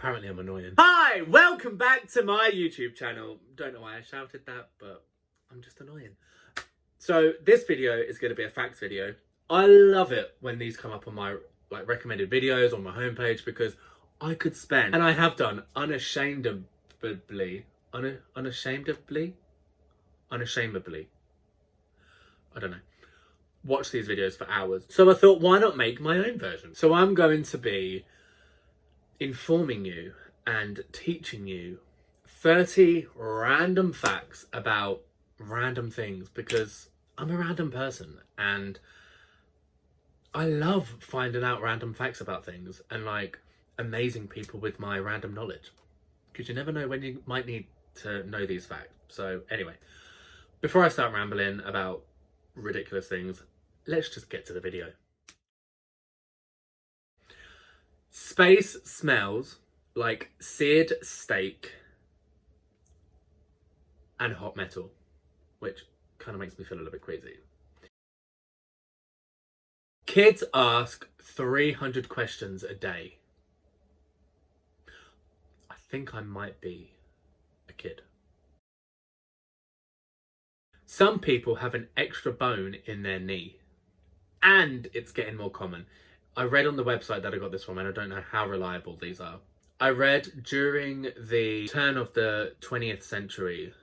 Apparently I'm annoying. Hi, welcome back to my YouTube channel. Don't know why I shouted that, but I'm just annoying. So this video is going to be a facts video. I love it when these come up on my recommended videos on my homepage because I could spend, and I have done unashamedly, I don't know, watch these videos for hours. So I thought, why not make my own version? So I'm going to be informing you and teaching you 30 random facts about random things because I'm a random person and I love finding out random facts about things and amazing people with my random knowledge because you never know when you might need to know these facts. So anyway, before I start rambling about ridiculous things, let's just get to the video. Space smells like seared steak and hot metal, which kind of makes me feel a little bit crazy. Kids ask 300 questions a day. I think I might be a kid. Some people have an extra bone in their knee, and it's getting more common. I read on the website that I got this from, and I don't know how reliable these are. I read during the turn of the 20th century,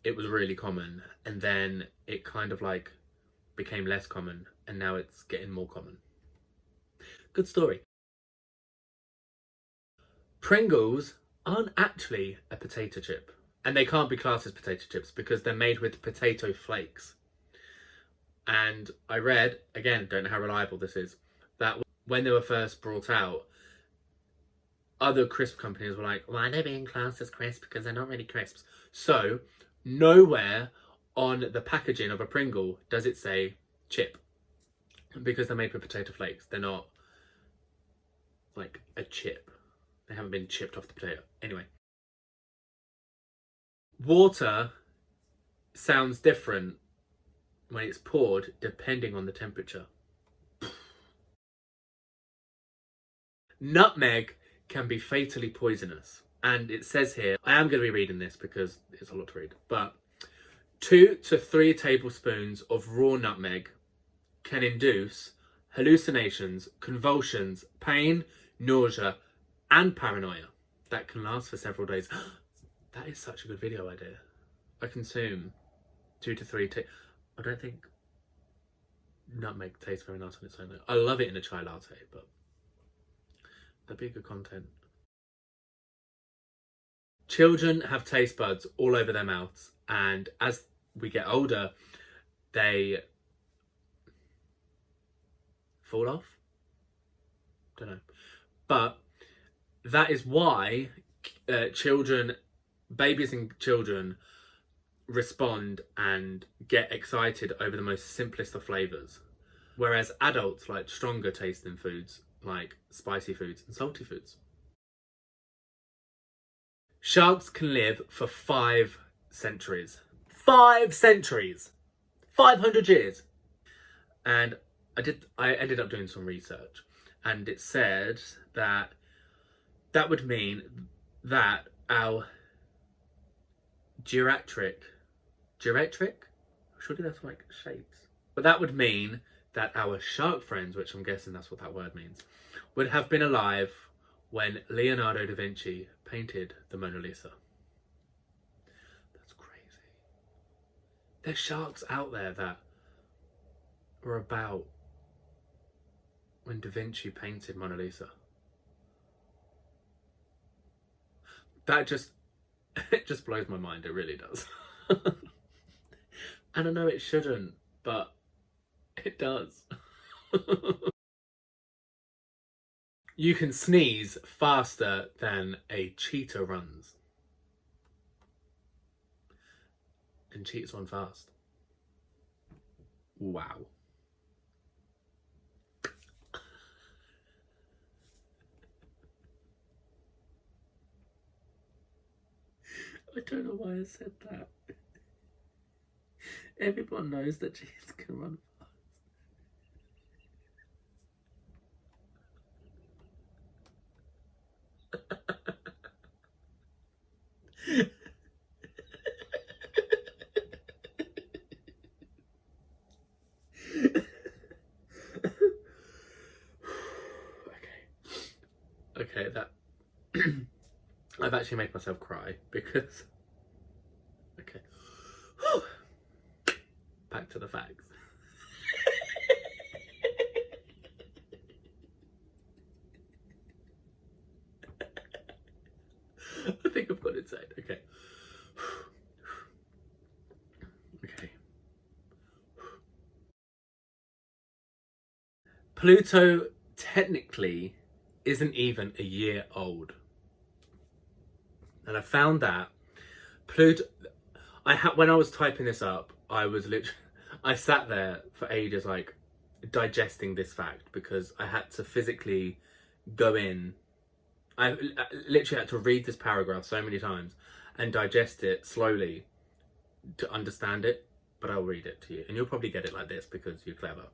it was really common, and then it kind of became less common, and now it's getting more common. Good story. Pringles aren't actually a potato chip, and they can't be classed as potato chips because they're made with potato flakes. And I read, again, don't know how reliable this is, that when they were first brought out, other crisp companies were like, why are they being classed as crisp? Because they're not really crisps. So nowhere on the packaging of a Pringle does it say chip because they're made with potato flakes. They're not like a chip. They haven't been chipped off the potato. Anyway. Water sounds different when it's poured depending on the temperature. Nutmeg can be fatally poisonous. And it says here, I am going to be reading this because it's a lot to read, but 2 to 3 tablespoons of raw nutmeg can induce hallucinations, convulsions, pain, nausea, and paranoia that can last for several days. That is such a good video idea. I consume 2 to 3 I don't think nutmeg tastes very nice on its own. I love it in a chai latte, but that'd be good content. Children have taste buds all over their mouths, and as we get older, they fall off. Don't know. But that is why babies and children respond and get excited over the most simplest of flavours. Whereas adults like stronger tasting foods, like spicy foods and salty foods. Sharks can live for 5 centuries. 5 centuries! 500 years! And I ended up doing some research, and it said that would mean that our geriatric, surely that's like shapes. But that would mean that our shark friends, which I'm guessing that's what that word means, would have been alive when Leonardo da Vinci painted the Mona Lisa. That's crazy. There's sharks out there that were about when Da Vinci painted Mona Lisa. That it just blows my mind, it really does. And I know it shouldn't, but it does. You can sneeze faster than a cheetah runs. And cheetahs run fast. Wow. I don't know why I said that. Everyone knows that cheetahs can run fast. Okay, that I've actually made myself cry because. Okay. Back to the facts. I think I've got it inside. Okay. Okay. Pluto technically isn't even a year old. And I found that Pluto, when I was typing this up, I sat there for ages, like digesting this fact because I had to physically go in. I literally had to read this paragraph so many times and digest it slowly to understand it. But I'll read it to you, and you'll probably get it like this because you're clever.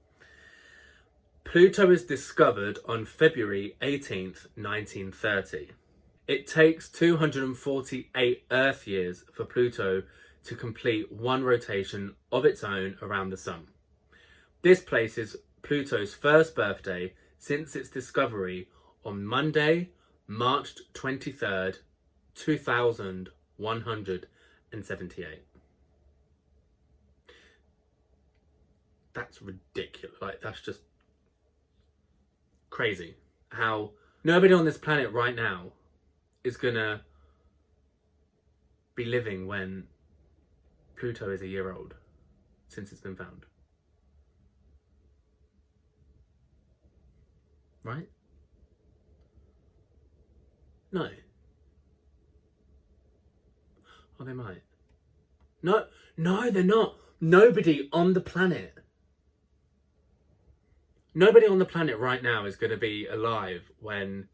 Pluto was discovered on February 18th, 1930. It takes 248 Earth years for Pluto to complete one rotation of its own around the Sun. This places Pluto's first birthday since its discovery on Monday, March 23rd, 2178. That's ridiculous. Like, that's just crazy. How nobody on this planet right now is gonna be living when Pluto is a year old since it's been found. Right? No. Oh, they might. No, they're not. Nobody on the planet right now is going to be alive when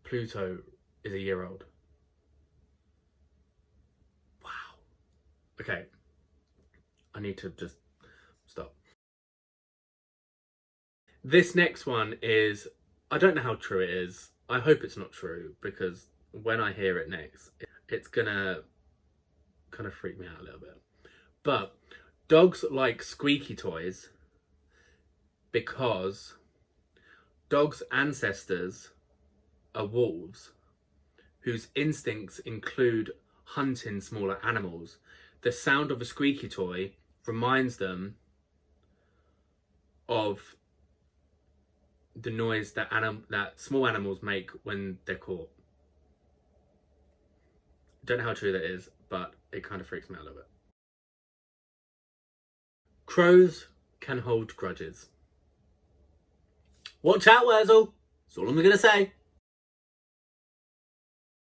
Pluto is a year old. Wow. Okay. I need to just stop. This next one is, I don't know how true it is. I hope it's not true because when I hear it next, it's gonna kind of freak me out a little bit. But dogs like squeaky toys because dogs' ancestors are wolves whose instincts include hunting smaller animals. The sound of a squeaky toy reminds them of the noise that small animals make when they're caught. Don't know how true that is, but it kind of freaks me out a little bit. Crows can hold grudges. Watch out, Wurzel. That's all I'm going to say.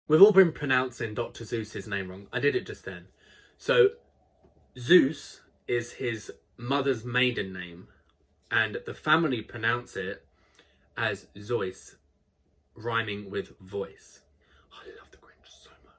We've all been pronouncing Dr. Zeus's name wrong. I did it just then. So, Zeus is his mother's maiden name, and the family pronounce it as Zeus, rhyming with voice. I love the Grinch so much.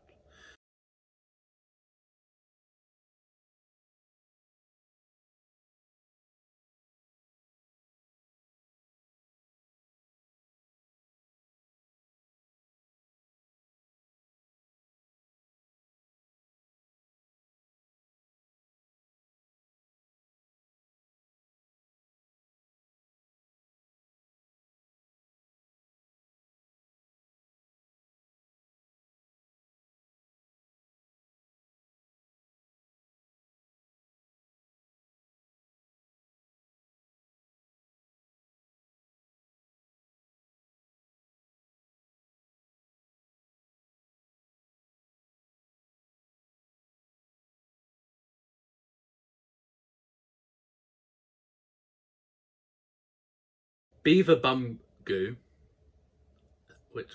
Beaver bum goo, which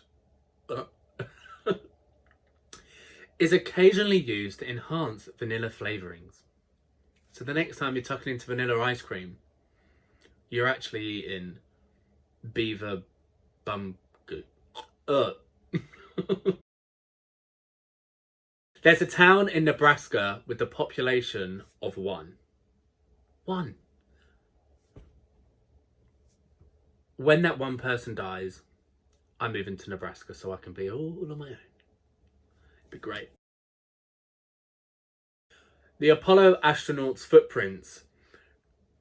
is occasionally used to enhance vanilla flavourings. So the next time you're tucking into vanilla ice cream, you're actually eating beaver bum goo. There's a town in Nebraska with the population of one. One. When that one person dies, I'm moving to Nebraska so I can be all on my own. It'd be great. The Apollo astronauts' footprints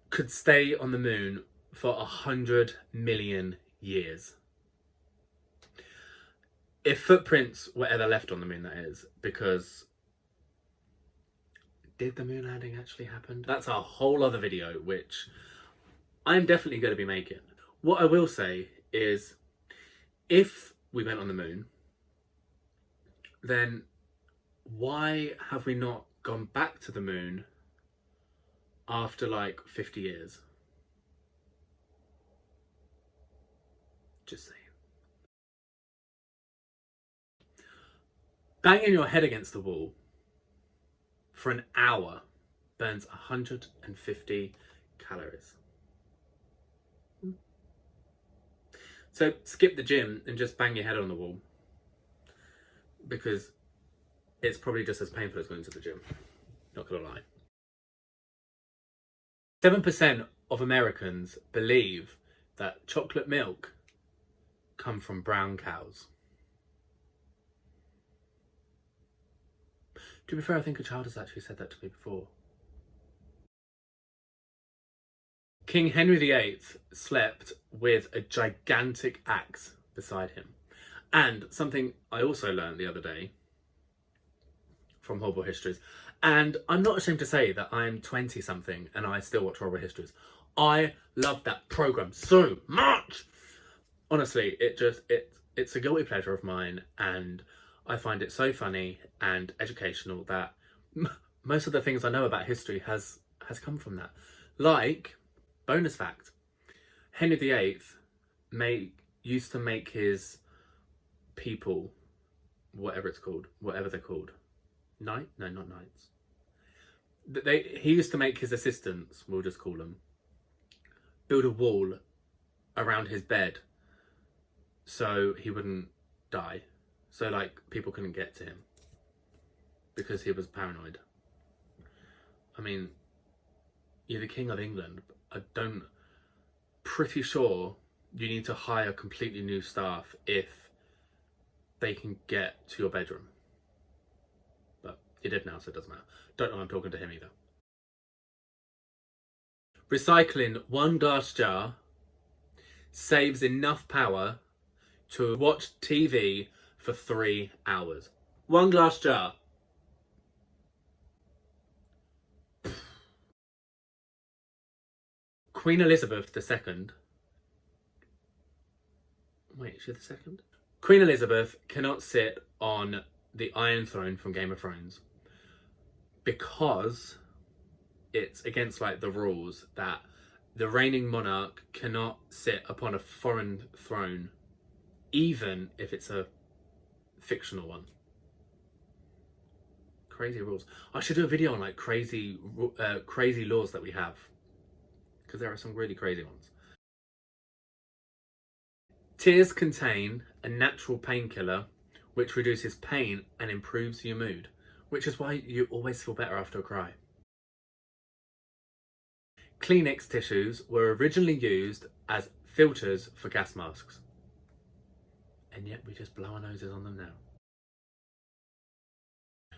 could stay on the moon for 100 million years. If footprints were ever left on the moon, that is, because did the moon landing actually happen? That's a whole other video, which I'm definitely going to be making. What I will say is, if we went on the moon, then why have we not gone back to the moon after like 50 years? Just saying. Banging your head against the wall for an hour burns 150 calories. So skip the gym and just bang your head on the wall, because it's probably just as painful as going to the gym. Not gonna lie. 7% of Americans believe that chocolate milk come from brown cows. To be fair, I think a child has actually said that to me before. King Henry VIII slept with a gigantic axe beside him. And something I also learned the other day from Horrible Histories, and I'm not ashamed to say that I'm 20 something and I still watch Horrible Histories. I love that program so much. Honestly, it's a guilty pleasure of mine, and I find it so funny and educational that most of the things I know about history has come from that. Like, bonus fact, Henry VIII used to make his people, whatever they're called, no, not knights. He used to make his assistants, we'll just call them, build a wall around his bed so he wouldn't die. So like people couldn't get to him because he was paranoid. I mean, you're the King of England. Pretty sure you need to hire completely new staff if they can get to your bedroom. But he did now, so it doesn't matter. Don't know I'm talking to him either. Recycling one glass jar saves enough power to watch TV for 3 hours. One glass jar. Queen Elizabeth II. Wait, is she the second? Queen Elizabeth cannot sit on the Iron Throne from Game of Thrones because it's against like the rules that the reigning monarch cannot sit upon a foreign throne, even if it's a fictional one. Crazy rules. I should do a video on like crazy laws that we have, because there are some really crazy ones. Tears contain a natural painkiller which reduces pain and improves your mood, which is why you always feel better after a cry. Kleenex tissues were originally used as filters for gas masks, and yet we just blow our noses on them now.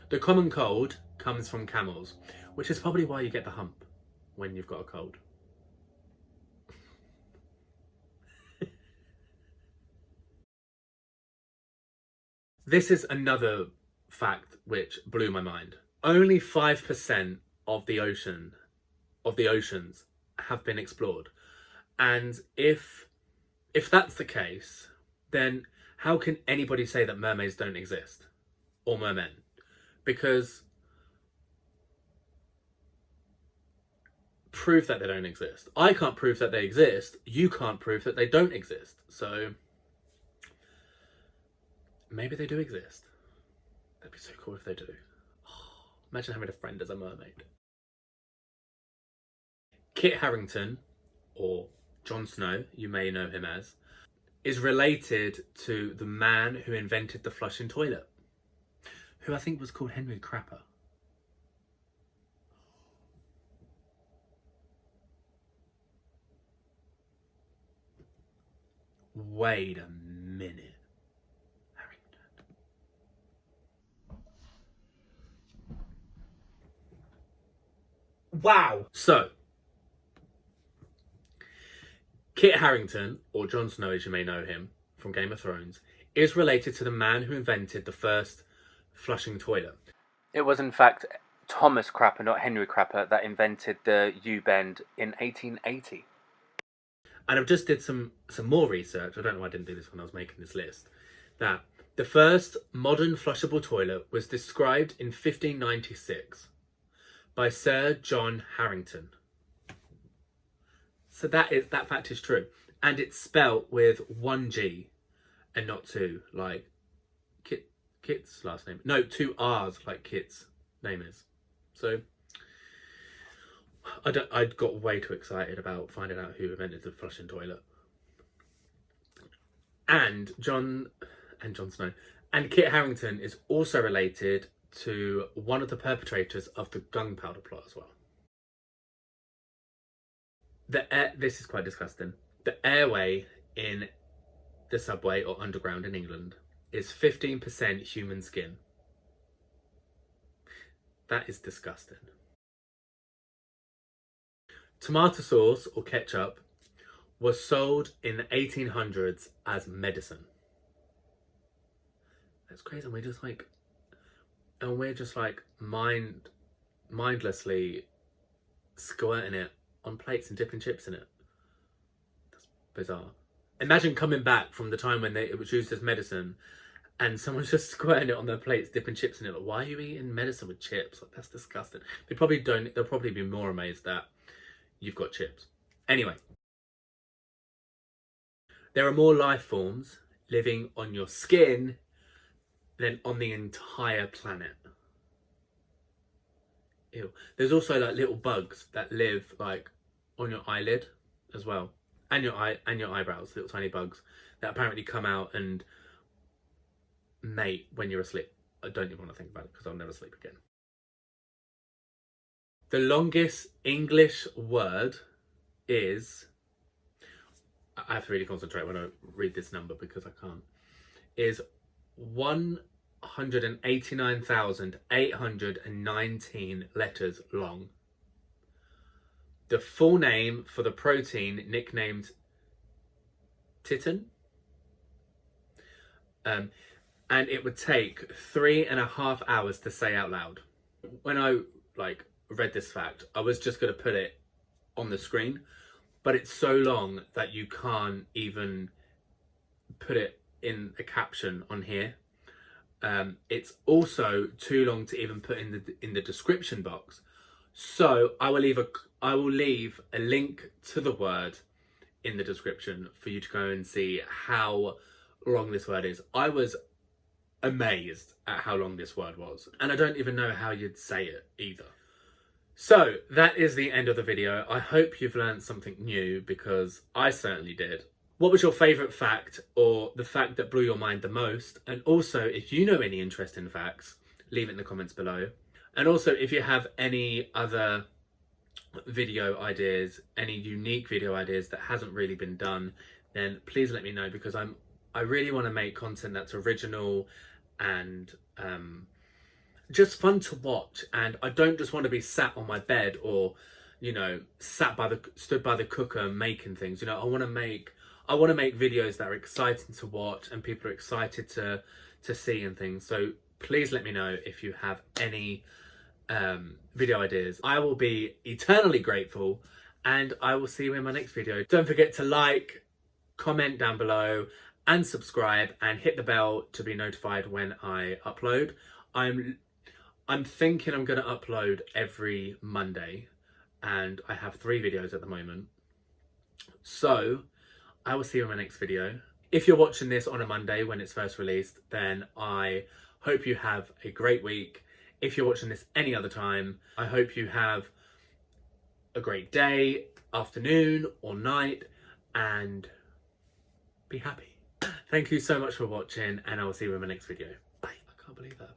The common cold comes from camels, which is probably why you get the hump when you've got a cold. This is another fact which blew my mind. Only 5% of the oceans have been explored. And if that's the case, then how can anybody say that mermaids don't exist? Or mermen? Because prove that they don't exist. I can't prove that they exist. You can't prove that they don't exist. So maybe they do exist. That'd be so cool if they do. Oh, imagine having a friend as a mermaid. Kit Harington, or Jon Snow, you may know him as, is related to the man who invented the flushing toilet, who I think was called Henry Crapper. Wait a minute. Harrington. Wow. So, Kit Harington, or Jon Snow as you may know him from Game of Thrones, is related to the man who invented the first flushing toilet. It was in fact Thomas Crapper, not Henry Crapper, that invented the U-bend in 1880. And I've just did some more research. I don't know why I didn't do this when I was making this list. That the first modern flushable toilet was described in 1596 by Sir John Harrington. So that fact is true. And it's spelt with one G and not two, like Kit's last name. No, two R's like Kit's name is. So I got way too excited about finding out who invented the flushing toilet. And Jon Snow and Kit Harington is also related to one of the perpetrators of the gunpowder plot as well. This is quite disgusting. The airway in the subway or underground in England is 15% human skin. That is disgusting. Tomato sauce or ketchup was sold in the 1800s as medicine. That's crazy. And we're just like mindlessly squirting it on plates and dipping chips in it. That's bizarre. Imagine coming back from the time when it was used as medicine and someone's just squirting it on their plates, dipping chips in it. Like, why are you eating medicine with chips? Like, that's disgusting. They'll probably be more amazed that you've got chips. Anyway. There are more life forms living on your skin than on the entire planet. Ew. There's also like little bugs that live like on your eyelid as well. And your eyebrows, little tiny bugs that apparently come out and mate when you're asleep. I don't even want to think about it because I'll never sleep again. The longest English word is, I have to really concentrate when I read this number because I can't, is 189,819 letters long. The full name for the protein nicknamed titin. And it would take 3.5 hours to say out loud. When I read this fact, I was just going to put it on the screen, but it's so long that you can't even put it in a caption on here. It's also too long to even put in the description box. So I will leave a link to the word in the description for you to go and see how long this word is. I was amazed at how long this word was, and I don't even know how you'd say it either. So that is the end of the video. I hope you've learned something new because I certainly did. What was your favourite fact or the fact that blew your mind the most? And also, if you know any interesting facts, leave it in the comments below. And also, if you have any other video ideas, any unique video ideas that hasn't really been done, then please let me know because I really want to make content that's original and just fun to watch. And I don't just want to be sat on my bed or, you know, stood by the cooker making things. You know, I want to make videos that are exciting to watch and people are excited to see and things. So please let me know if you have any video ideas. I will be eternally grateful and I will see you in my next video. Don't forget to like, comment down below and subscribe and hit the bell to be notified when I upload. I'm thinking I'm going to upload every Monday and I have 3 videos at the moment. So I will see you in my next video. If you're watching this on a Monday when it's first released, then I hope you have a great week. If you're watching this any other time, I hope you have a great day, afternoon or night, and be happy. Thank you so much for watching, and I will see you in my next video. Bye. I can't believe that.